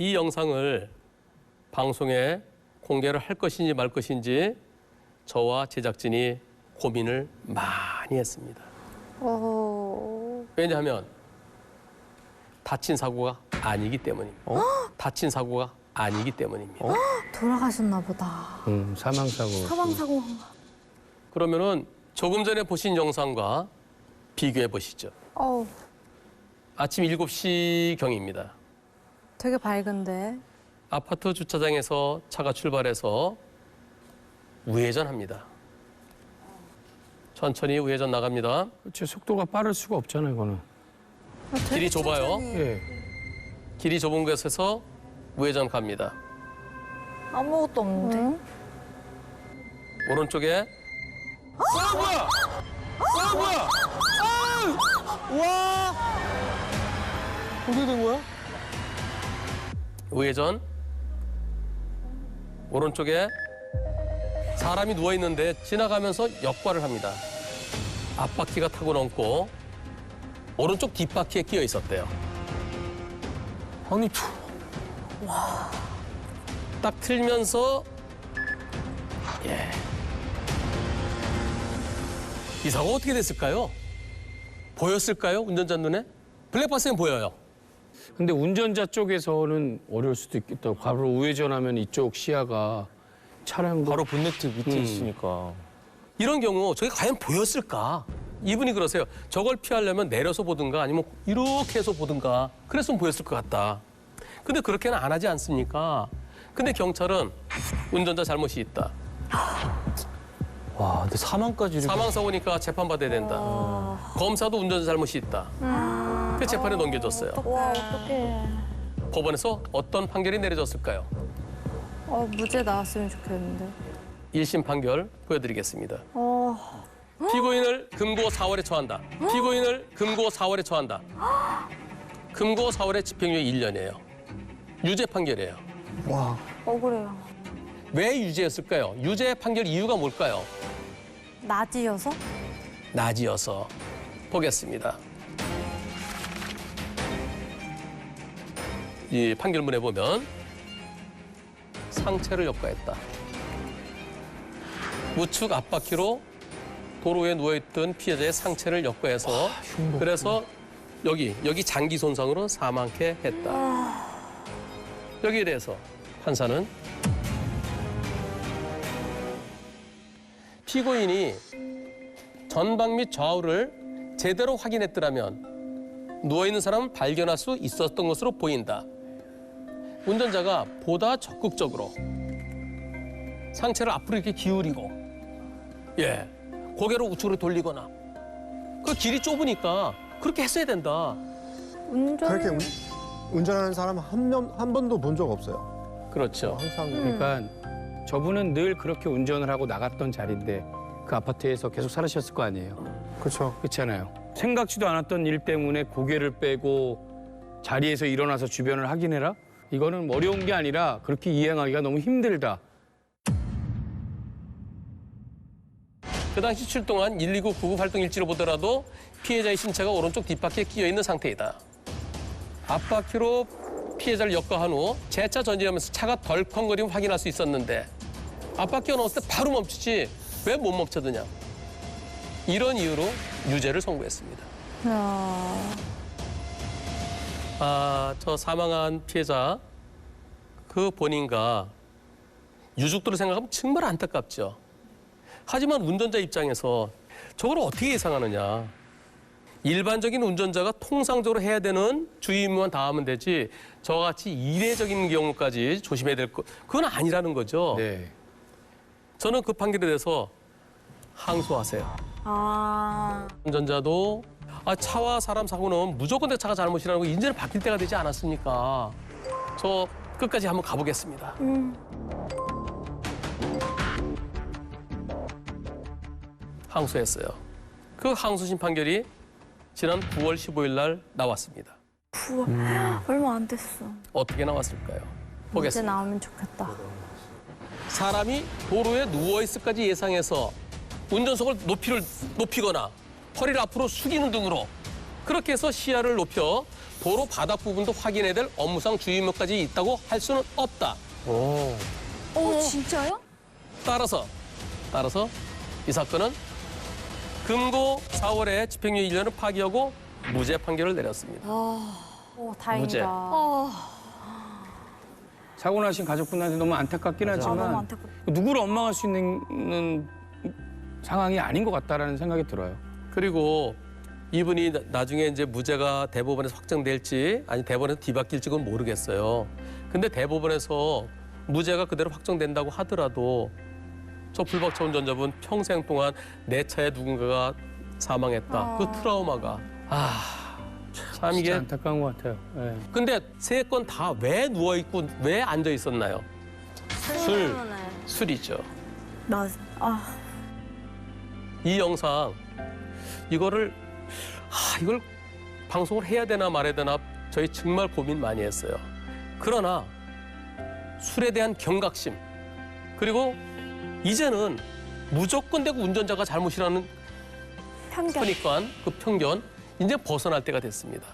이 영상을 방송에 공개를 할 것인지 말 것인지 저와 제작진이 고민을 많이 했습니다. 왜냐하면 다친 사고가 아니기 때문입니다. 다친 사고가 아니기 때문입니다. 돌아가셨나 보다. 사망사고. 사망사고. 그러면은 조금 전에 보신 영상과 비교해 보시죠. 아침 7시경입니다. 되게 밝은데. 아파트 주차장에서 차가 출발해서 우회전합니다. 천천히 우회전 나갑니다. 제 속도가 빠를 수가 없잖아요, 이거는. 되게 길이 좁아요. 천천히. 예. 길이 좁은 곳에서 우회전 갑니다. 아무것도 없는데. 오른쪽에 어떻게 된 거야? 우회전. 오른쪽에 사람이 누워 있는데 지나가면서 역과를 합니다. 앞바퀴가 타고 넘고 오른쪽 뒷바퀴에 끼어 있었대요. 아니, 딱 틀면서 이 사고가 어떻게 됐을까요? 보였을까요? 운전자 눈에? 블랙박스엔 보여요. 근데 운전자 쪽에서는 어려울 수도 있겠다. 바로 우회전하면 이쪽 시야가 차량 바로 본네트 밑에 있으니까. 이런 경우 저게 과연 보였을까? 이분이 그러세요. 저걸 피하려면 내려서 보든가 아니면 이렇게 해서 보든가 그랬으면 보였을 것 같다. 근데 그렇게는 안 하지 않습니까? 근데 경찰은 운전자 잘못이 있다. 와, 근데 사망까지 이렇게. 사망사고니까 재판받아야 된다. 검사도 운전자 잘못이 있다. 그 재판에 넘겨줬어요. 와, 어떡해. 법원에서 어떤 판결이 내려졌을까요? 무죄 나왔으면 좋겠는데. 1심 판결 보여드리겠습니다. 피고인을 금고 4월에 처한다. 피고인을 금고 4월에 처한다. 금고 4월에 집행유예 1년이에요. 유죄 판결이에요. 억울해요. 왜 유죄였을까요? 유죄 판결 이유가 뭘까요? 낮이어서? 낮이어서. 보겠습니다. 이 판결문에 보면 상체를 역과했다. 우측 앞바퀴로 도로에 누워있던 피해자의 상체를 역과해서 그래서 여기 장기 손상으로 사망케 했다. 여기에 대해서 판사는 피고인이 전방 및 좌우를 제대로 확인했더라면 누워있는 사람은 발견할 수 있었던 것으로 보인다. 운전자가 보다 적극적으로 상체를 앞으로 이렇게 기울이고 고개를 우측으로 돌리거나 그 길이 좁으니까 그렇게 했어야 된다. 그렇게 운전하는 사람 한 번도 본 적 없어요. 그렇죠. 항상 그러니까 저분은 늘 그렇게 운전을 하고 나갔던 자리인데 그 아파트에서 계속 살으셨을 거 아니에요. 그렇죠. 그렇잖아요. 생각지도 않았던 일 때문에 고개를 빼고 자리에서 일어나서 주변을 확인해라? 이거는 어려운 게 아니라 그렇게 이행하기가 너무 힘들다. 그 당시 출동한 119 구급 활동 일지를 보더라도 피해자의 신체가 오른쪽 뒷바퀴에 끼어 있는 상태이다. 앞바퀴로 피해자를 역과한 후 재차 전진하면서 차가 덜컹거리면 확인할 수 있었는데 앞바퀴가 넘었을 때 바로 멈추지 왜 못 멈춰드냐. 이런 이유로 유죄를 선고했습니다. 저 사망한 피해자 그 본인과 유족들을 생각하면 정말 안타깝죠. 하지만 운전자 입장에서 저걸 어떻게 예상하느냐. 일반적인 운전자가 통상적으로 해야 되는 주의무만 다 하면 되지 저같이 이례적인 경우까지 조심해야 될 것 그건 아니라는 거죠. 네. 저는 그 판결에 대해서 항소하세요. 운전자도 차와 사람 사고는 무조건 내 차가 잘못이라는 거 이제는 바뀔 때가 되지 않았습니까? 저 끝까지 한번 가보겠습니다. 항소했어요. 그 항소심 판결이 지난 9월 15일 날 나왔습니다. 얼마 안 됐어. 어떻게 나왔을까요? 무죄 보겠습니다. 나오면 좋겠다. 사람이 도로에 누워있을까지 예상해서 운전석을 높이거나 허리를 앞으로 숙이는 등으로 그렇게 해서 시야를 높여 도로 바닥 부분도 확인해야 될 업무상 주의무까지 있다고 할 수는 없다. 진짜요? 따라서 이 사건은 금고 4월에 집행유예 1년을 파기하고 무죄 판결을 내렸습니다. 다행이다. 무죄. 사고 나신 가족분한테 너무 안타깝긴 너무 하지만 안타깝다. 누구를 원망할 수 있는 상황이 아닌 것 같다라는 생각이 들어요. 그리고 이분이 나중에 이제 무죄가 대법원에서 확정될지 아니 대법원에서 뒤바뀔지 그건 모르겠어요. 근데 대법원에서 무죄가 그대로 확정된다고 하더라도 저 불박차 운전자분 평생 동안 내 차에 누군가가 사망했다. 그 트라우마가 참 진짜 이게 안타까운 것 같아요. 예. 근데 세 건 다 왜 누워 있고 왜 앉아 있었나요? 술이죠. 이 영상 이걸 방송을 해야 되나 말아야 되나 저희 정말 고민 많이 했어요. 그러나 술에 대한 경각심 그리고 이제는 무조건 대고 운전자가 잘못이라는 편견. 그러니까 그 편견 이제 벗어날 때가 됐습니다.